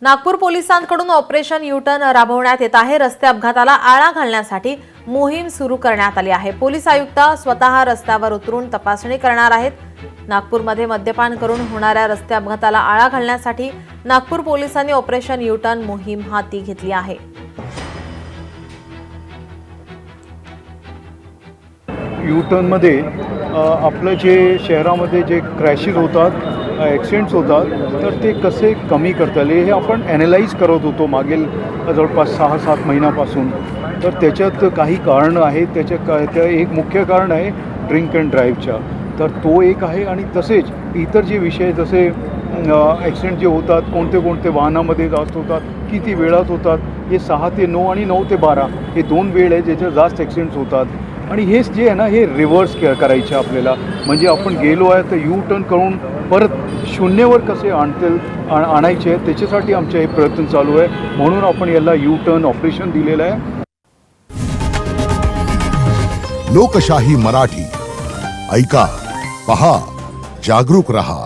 नागपूर पोलिसांकडून operation U turn राबवण्यात येत आहे। रस्ते अपघाताला आळा घालण्यासाठी मोहीम सुरू करण्यात आली आहे। पोलीस आयुक्त स्वतः रस्त्यावर उतरून तपासणी करणार आहेत। नागपूरमध्ये मद्यपान करून होणाऱ्या रस्ते अपघाताला आळा घालण्यासाठी नागपूर पोलिसांनी ऑपरेशन यू टर्न मोहीम हाती घेतली आहे। यू टर्न मध्ये आपलं जे शहरामध्ये जे क्रॅशेस होतात, ॲक्सिडेंट्स होतात, तर ते कसे कमी करता येईल हे आपण ॲनालाइज करत होतो मागील जवळपास 6-7 महिन्यापासून। तर त्याच्यात काही कारणं आहेत। त्या एक मुख्य कारण आहे ड्रिंक अँड ड्राईव्हच्या, तर तो एक आहे। आणि तसेच इतर जे विषय जसे ॲक्सिडेंट जे होतात, कोणते वाहनामध्ये जास्त होतात, किती वेळात होतात, हे 6 ते 9 आणि 9 ते 12 हे 2 वेळ आहे ज्याच्यात जास्त ॲक्सिडेंट्स होतात। आणि हेच जे आहे ना, हे रिव्हर्स करायचे आपल्याला, म्हणजे आपण गेलो आहे तर यू टर्न करून परत शून्यावर कसे आणायचे त्याच्यासाठी आमचे हे प्रयत्न चालू आहे। म्हणून आपण याला यू टर्न ऑपरेशन दिलेलं आहे। लोकशाही मराठी ऐका, पहा, जागरूक रहा।